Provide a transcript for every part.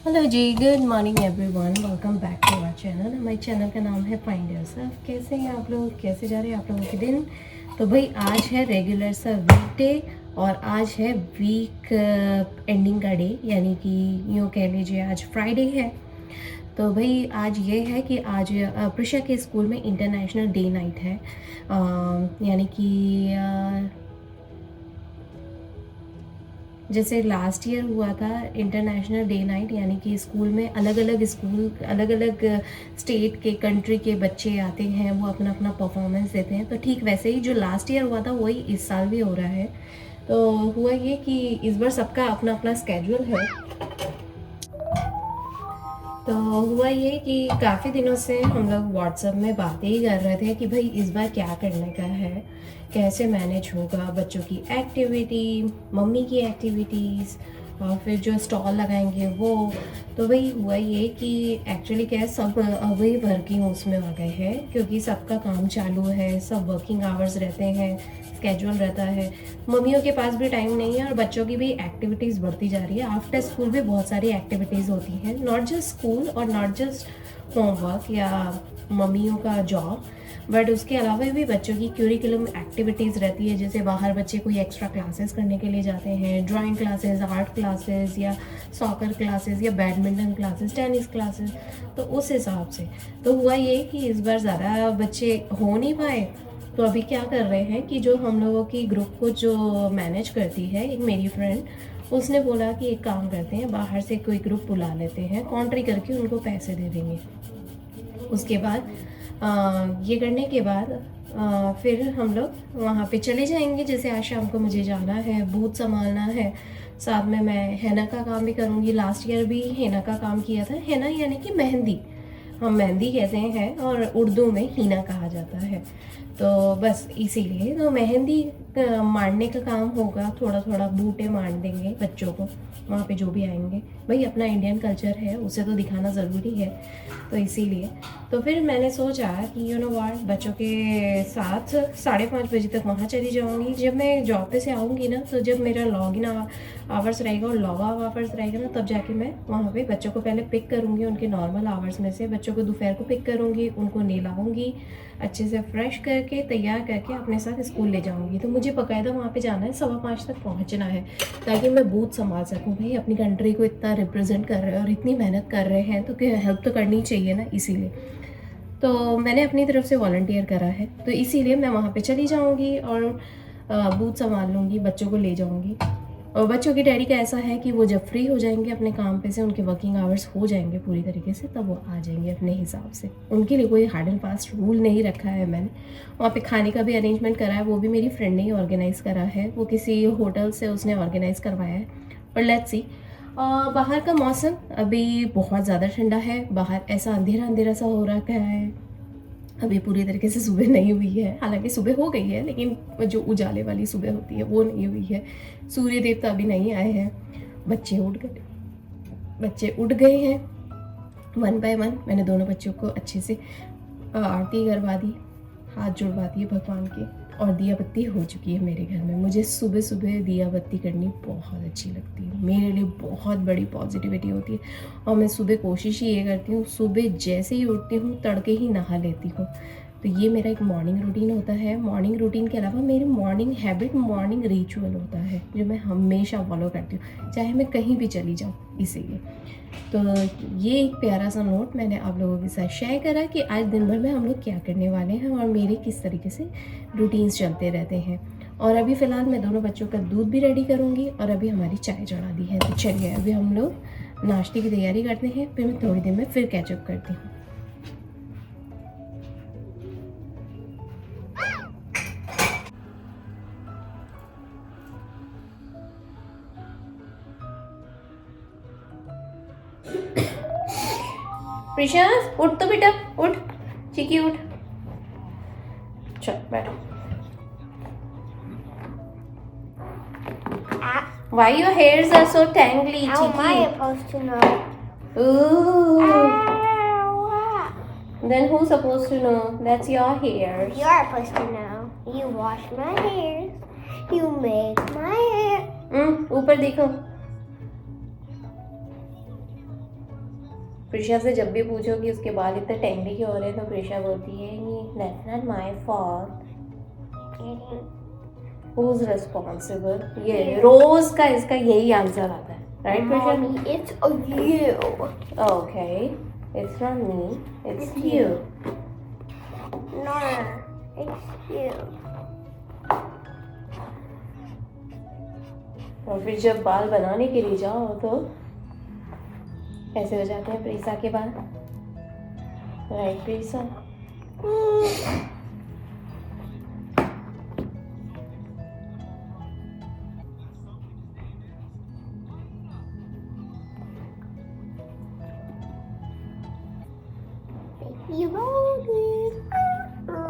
Hello ji, good morning everyone, welcome back to our channel. हमारे channel का नाम है फाइंड योरसेल्फ। कैसे हैं आप लोग, कैसे जा रहे हैं आप लोगों के दिन? तो भाई आज है रेगुलर सा वीकडे और आज है वीक एंडिंग का डे, यानी कि यूँ कह लीजिए आज फ्राइडे है। तो भाई आज ये है कि आज प्रिशा के स्कूल में इंटरनेशनल डे नाइट है, यानी कि जैसे लास्ट ईयर हुआ था इंटरनेशनल डे नाइट, यानी कि स्कूल में अलग अलग स्टेट के कंट्री के बच्चे आते हैं, वो अपना अपना परफॉर्मेंस देते हैं। तो ठीक वैसे ही जो लास्ट ईयर हुआ था वही इस साल भी हो रहा है। तो हुआ ये कि इस बार सबका अपना अपना स्केड्यूल है। तो हुआ ये कि काफ़ी दिनों से हम लोग व्हाट्सएप में बातें ही कर रहे थे कि भाई इस बार क्या करने का है, कैसे मैनेज होगा बच्चों की एक्टिविटी, मम्मी की एक्टिविटीज़, और फिर जो स्टॉल लगाएंगे वो। तो वही हुआ ये कि एक्चुअली क्या है, सब वही वर्किंग उसमें आ गए हैं, क्योंकि सबका काम चालू है, सब वर्किंग आवर्स रहते हैं, स्केड्यूल रहता है, मम्मियों के पास भी टाइम नहीं है और बच्चों की भी एक्टिविटीज़ बढ़ती जा रही है। आफ्टर स्कूल भी बहुत सारी एक्टिविटीज़ होती हैं, नॉट जस्ट स्कूल और नॉट जस्ट होमवर्क या मम्मियों का जॉब, बट उसके अलावा भी बच्चों की क्यूरिकुलम एक्टिविटीज़ रहती है। जैसे बाहर बच्चे कोई एक्स्ट्रा क्लासेस करने के लिए जाते हैं, ड्राइंग क्लासेस, आर्ट क्लासेस या सॉकर क्लासेस या बैडमिंटन क्लासेस, टेनिस क्लासेस। तो उस हिसाब से तो हुआ ये कि इस बार ज़्यादा बच्चे हो नहीं पाए। तो अभी क्या कर रहे हैं कि जो हम लोगों की ग्रुप को जो मैनेज करती है, एक मेरी फ्रेंड, उसने बोला कि एक काम करते हैं, बाहर से कोई ग्रुप बुला लेते हैं, कॉन्ट्री करके उनको पैसे दे देंगे। उसके बाद ये करने के बाद फिर हम लोग वहाँ पे चले जाएंगे। जैसे आज शाम को मुझे जाना है, बूथ संभालना है, साथ में मैं हेना का काम भी करूँगी। लास्ट ईयर भी हेना का काम किया था। हेना यानी कि मेहंदी, हम मेहंदी कहते हैं और उर्दू में हीना कहा जाता है। तो बस इसीलिए तो मेहंदी मारने का काम होगा, थोड़ा थोड़ा बूटे मार देंगे बच्चों को वहाँ पे जो भी आएंगे। भाई अपना इंडियन कल्चर है, उसे तो दिखाना ज़रूरी है। तो इसीलिए तो फिर मैंने सोचा कि यू नो व्हाट, बच्चों के साथ 5:30 बजे तक वहाँ चली जाऊँगी। जब मैं जॉब पे से आऊँगी ना, तो जब मेरा लॉग इन आवर्स रहेगा और लॉग आउट आवर्स रहेगा ना, तब जाके मैं वहाँ पे बच्चों को पहले पिक करूँगी। उनके नॉर्मल आवर्स में से बच्चों को दोपहर को पिक करूँगी, उनको नहलाऊँगी, अच्छे से फ्रेश करके तैयार करके अपने साथ स्कूल ले जाऊँगी। तो मुझे बाकायदा वहाँ पे जाना है, 5:15 तक पहुँचना है, ताकि मैं बूथ संभाल सकूँ। भाई अपनी कंट्री को इतना रिप्रेजेंट कर रहे हैं और इतनी मेहनत कर रहे हैं, तो क्या हेल्प तो करनी चाहिए ना। इसीलिए तो मैंने अपनी तरफ से वॉलंटियर करा है, तो इसीलिए मैं वहाँ पे चली जाऊँगी और बूथ संभाल लूँगी, बच्चों को ले जाऊँगी। और बच्चों की डैडी का ऐसा है कि वो जब फ्री हो जाएंगे अपने काम पे से, उनके वर्किंग आवर्स हो जाएंगे पूरी तरीके से, तब वो आ जाएंगे अपने हिसाब से। उनके लिए कोई हार्ड एंड फास्ट रूल नहीं रखा है मैंने। वहाँ पे खाने का भी अरेंजमेंट करा है, वो भी मेरी फ्रेंड ने ही ऑर्गेनाइज़ करा है, वो किसी होटल से उसने ऑर्गेनाइज़ करवाया है। और लेट्स सी, बाहर का मौसम अभी बहुत ज़्यादा ठंडा है, बाहर ऐसा अंधेरा अंधेरा सा हो रखा है, अभी पूरी तरीके से सुबह नहीं हुई है। हालांकि सुबह हो गई है, लेकिन जो उजाले वाली सुबह होती है वो नहीं हुई है। सूर्य देवता अभी नहीं आए हैं। बच्चे उठ गए हैं 1 बाय 1। मैंने दोनों बच्चों को अच्छे से आरती करवा दी, हाथ जुड़वा दिए भगवान के, और दिया बत्ती हो चुकी है मेरे घर में। मुझे सुबह सुबह दिया बत्ती करनी बहुत अच्छी लगती है, मेरे लिए बहुत बड़ी पॉजिटिविटी होती है। और मैं सुबह कोशिश ही ये करती हूँ, सुबह जैसे ही उठती हूँ तड़के ही नहा लेती हूँ। तो तो ये मेरा एक मॉर्निंग रूटीन होता है। मॉर्निंग रूटीन के अलावा मेरी मॉर्निंग हैबिट, मॉर्निंग रिचुअल होता है जो मैं हमेशा फॉलो करती हूँ, चाहे मैं कहीं भी चली जाऊँ। इसीलिए तो ये एक प्यारा सा नोट मैंने आप लोगों के साथ शेयर करा कि आज दिन भर में हम लोग क्या करने वाले हैं और मेरे किस तरीके से रूटीन्स चलते रहते हैं। और अभी फ़िलहाल मैं दोनों बच्चों का दूध भी रेडी करूँगी और अभी हमारी चाय चढ़ा दी है। तो चलिए अभी हम लोग नाश्ते की तैयारी करते हैं, फिर मैं थोड़ी देर में फिर कैचअप करती हूँ। प्रिशांस उठ तो बेटा, उठ चिकी उठ, चल बैठो। Why your hairs are so tangly, How am I Chiki? supposed to know? Ooh. Ow. Then who's supposed to know? That's your hairs. You're supposed to know. You wash my hairs. You make my hair. ऊपर देखो। प्रिशा से जब भी पूछो कि उसके बाल इतने टेंगली क्यों हो रहे हैं तो प्रिशा बोलती है that's not my fault. Who's responsible? ये रोज का इसका यही आंसर आता है, right Prisha? Mommy, it's you. Okay, it's not me, it's you. No, it's you. और फिर जब बाल बनाने के लिए जाओ तो कैसे हो जाते हैं प्रीसा के बाल, right प्रीसा? You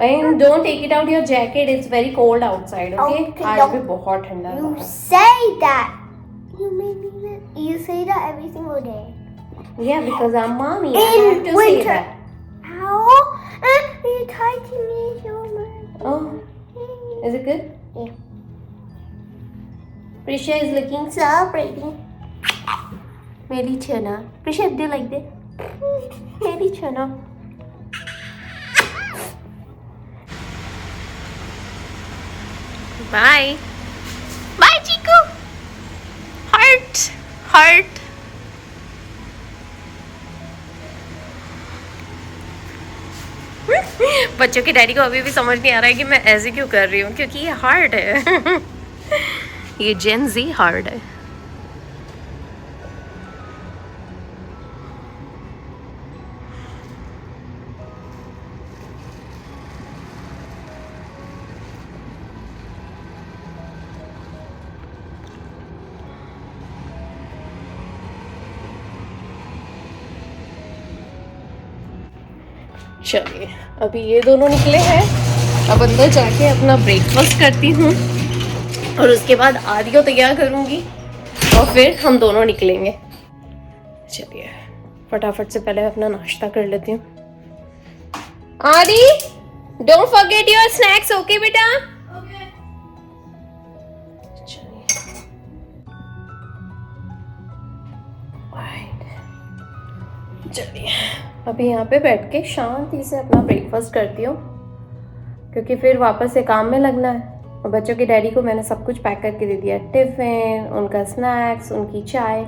And don't take it out your jacket, it's very cold outside, okay? Okay, आज भी बहुत ठंडा है You बाहर। say that. You made me that. You say that every single day. Yeah, because I'm mommy, I In have to say winter. that. Ow! You tied to me so much. Oh, is it good? Yeah. Prisha is looking so pretty. Meri chana. Prisha, do you like that? Meri chana. Bye. Bye, Chiku. Heart. Heart. बच्चों के daddy को अभी भी समझ नहीं आ रहा है कि मैं ऐसे क्यों कर रही हूँ, क्योंकि ये हार्ड है। ये जेन जी हार्ड है। चलिए अभी ये दोनों निकले हैं, अब अंदर जाके अपना ब्रेकफास्ट करती हूँ और उसके बाद आदि को तैयार करूँगी और फिर हम दोनों निकलेंगे। चलिए फटाफट से पहले अपना नाश्ता कर लेती हूँ। आदि, don't forget your snacks, okay बेटा? चलिए अभी यहाँ पे बैठ के शांति से अपना ब्रेकफास्ट करती हूँ, क्योंकि फिर वापस से काम में लगना है। और बच्चों के डैडी को मैंने सब कुछ पैक करके दे दिया, टिफ़िन, उनका स्नैक्स, उनकी चाय।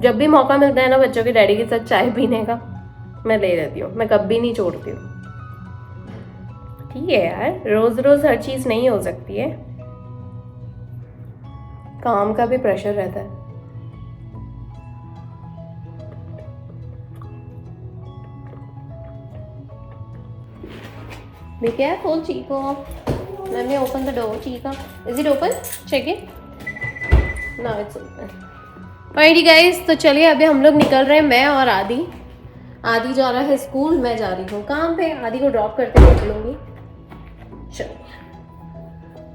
जब भी मौका मिलता है ना बच्चों के डैडी के साथ चाय पीने का, मैं ले लेती हूँ, मैं कभी नहीं छोड़ती हूँ। ठीक है यार, रोज़ रोज़ हर चीज़ नहीं हो सकती है, काम का भी प्रेशर रहता है। Be careful, Chico. Let me open the door, Chica. Is it open? Check it. No, it's open. Alrighty guys, तो चलिए अभी हम लोग निकल रहे हैं, मैं और आदि। आदि जा रहा है स्कूल, मैं जा रही हूँ काम पे। आदि को ड्रॉप करते हुए निकलूंगी। चलिए,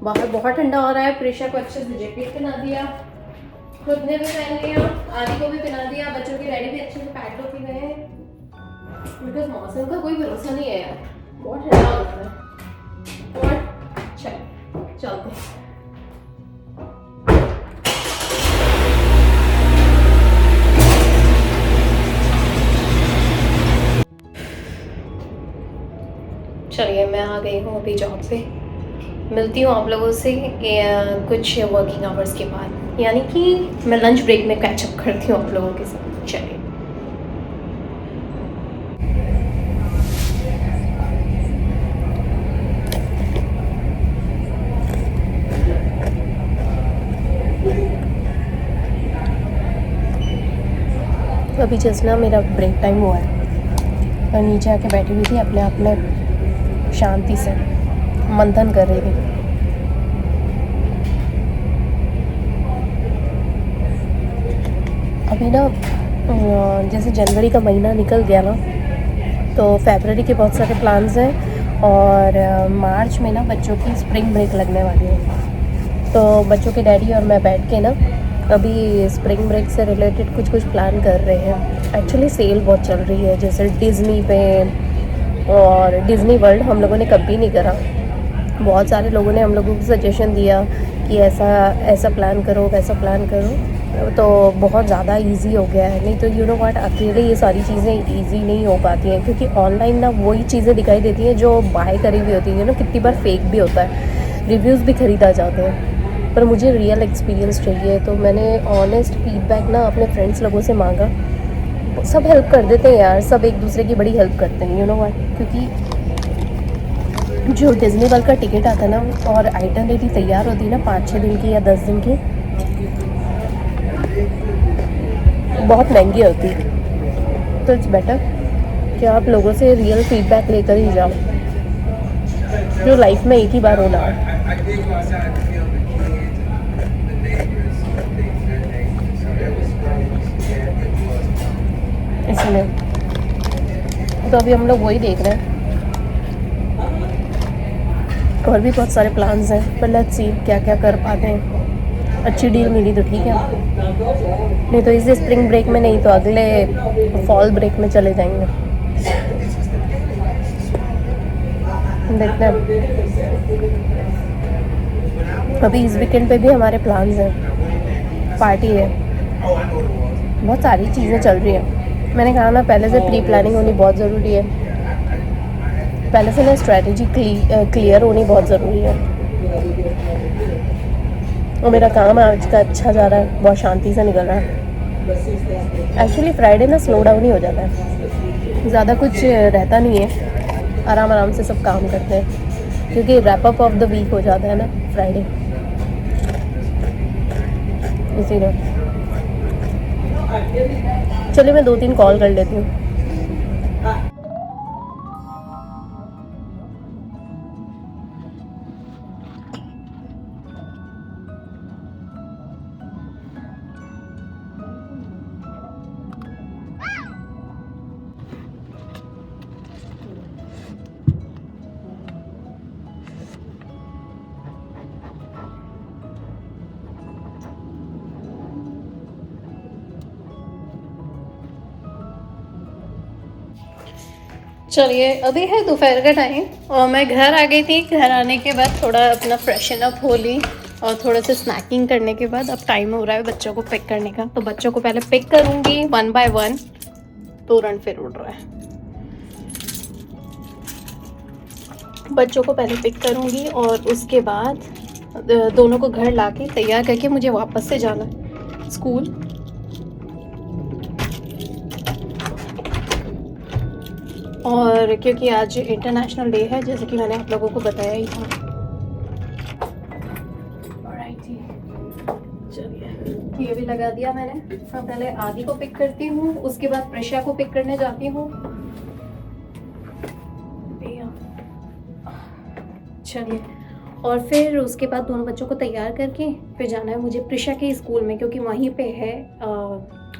बाहर बहुत ठंडा हो रहा है। प्रिशा को अच्छे से जैकेट पहना दिया, खुद ने भी पहन लिया, आदि को भी पहना दिया, बच्चों के डैडी भी अच्छे से पैक होके गए हैं, बिकॉज मौसम का कोई भरोसा नहीं है यार, बहुत ठंडा हो रहा है। और चलते हैं। चलिए मैं आ गई हूँ अभी जॉब पे, मिलती हूँ आप लोगों से कुछ वर्किंग आवर्स के बाद, यानी कि मैं लंच ब्रेक में कैचअप करती हूँ आप लोगों के साथ। चलिए। तो अभी जस्ट ना मेरा ब्रेक टाइम हुआ है और नीचे आके बैठी हुई थी, अपने आप में शांति से मंथन कर रही थी। अभी ना जैसे जनवरी का महीना निकल गया ना, तो फरवरी के बहुत सारे प्लान्स हैं और मार्च में ना बच्चों की स्प्रिंग ब्रेक लगने वाली है। तो बच्चों के डैडी और मैं बैठ के ना अभी स्प्रिंग ब्रेक से रिलेटेड कुछ प्लान कर रहे हैं। एक्चुअली सेल बहुत चल रही है, जैसे डिज़नी पे और डिज़नी वर्ल्ड हम लोगों ने कभी नहीं करा। बहुत सारे लोगों ने हम लोगों को सजेशन दिया कि ऐसा प्लान करो, वैसा प्लान करो, तो बहुत ज़्यादा इजी हो गया है। नहीं तो यू नो व्हाट, अकेले ये सारी चीज़ें इजी नहीं हो पाती हैं, क्योंकि ऑनलाइन ना वही चीज़ें दिखाई देती हैं जो बाय करी हुई होती हैं ना, कितनी बार फेक भी होता है, रिव्यूज़ भी ख़रीदा जाते हैं। पर मुझे रियल एक्सपीरियंस चाहिए, तो मैंने ऑनेस्ट फीडबैक ना अपने फ्रेंड्स लोगों से मांगा। सब हेल्प कर देते हैं यार, सब एक दूसरे की बड़ी हेल्प करते हैं, यू नो व्हाट। क्योंकि जो डिज़नी वर्ल्ड का टिकट आता है ना और आइटनरी तैयार होती है ना 5-6 दिन की या 10 दिन की, बहुत महंगी होती है। तो इट्स बेटर कि आप लोगों से रियल फीडबैक लेकर ही जाओ, जो लाइफ में एक ही बार होना है। इसलिए तो अभी हम लोग वही देख रहे हैं, और भी बहुत सारे प्लान्स हैं, पर लेट्स सी क्या क्या कर पाते हैं। अच्छी डील मिली तो ठीक है, नहीं तो इस स्प्रिंग ब्रेक में, नहीं तो अगले फॉल ब्रेक में चले जाएंगे। देखते हैं। अभी इस वीकेंड पे भी हमारे प्लान्स हैं, पार्टी है, बहुत सारी चीज़ें चल रही हैं। मैंने कहा ना, पहले से प्री प्लानिंग होनी बहुत ज़रूरी है, पहले से ना स्ट्रैटेजी क्लियर होनी बहुत ज़रूरी है। और मेरा काम आज का अच्छा जा रहा है, बहुत शांति से निकल रहा है। एक्चुअली फ्राइडे ना स्लो डाउन ही हो जाता है, ज़्यादा कुछ रहता नहीं है, आराम से सब काम करते हैं, क्योंकि wrap up of the week हो जाता है ना फ्राइडे, इसीलिए। चलिए मैं 2-3 कॉल कर लेती हूँ। चलिए अभी है दोपहर का टाइम और मैं घर आ गई थी। घर आने के बाद थोड़ा अपना फ्रेशन अप हो ली और थोड़ा सा स्नैकिंग करने के बाद अब टाइम हो रहा है बच्चों को पिक करने का। तो बच्चों को पहले पिक करूँगी 1 by 1। तोरण फिर उड़ रहा है। बच्चों को पहले पिक करूँगी और उसके बाद दोनों को घर लाके तैयार करके मुझे वापस से जाना है स्कूल। और क्योंकि आज इंटरनेशनल डे है, जैसे कि मैंने आप लोगों को बताया ही था। चलिए ये भी लगा दिया मैंने। हाँ, पहले आदि को पिक करती हूँ, उसके बाद प्रिशा को पिक करने जाती हूँ। चलिए, और फिर उसके बाद दोनों बच्चों को तैयार करके फिर जाना है मुझे प्रिशा के स्कूल में, क्योंकि वहीं पे है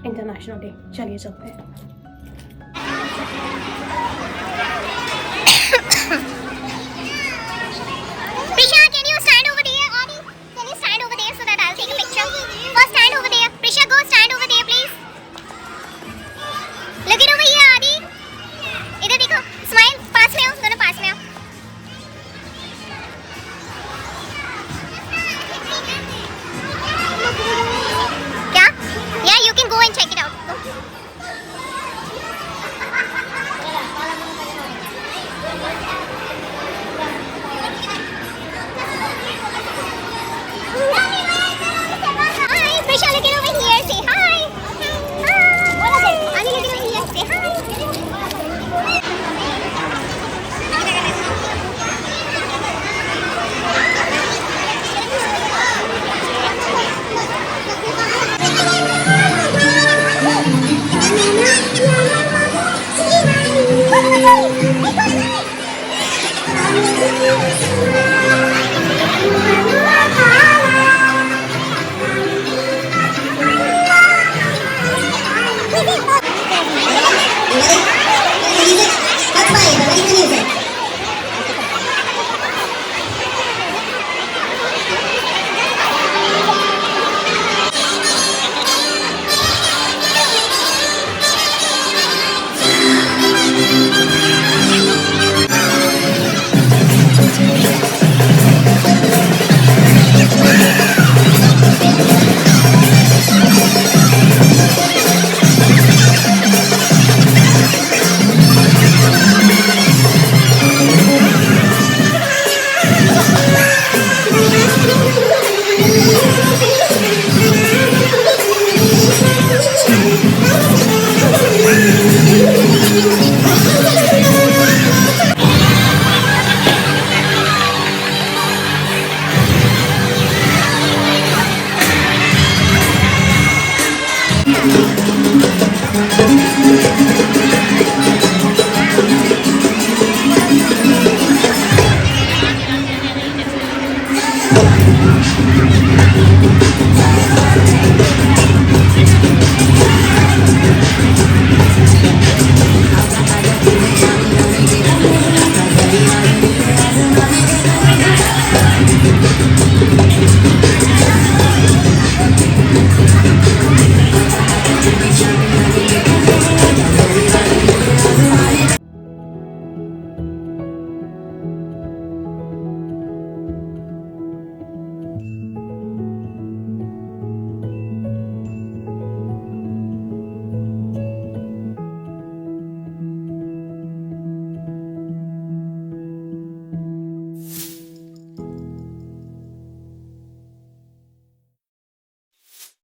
इंटरनेशनल डे। चलिए चलते हैं।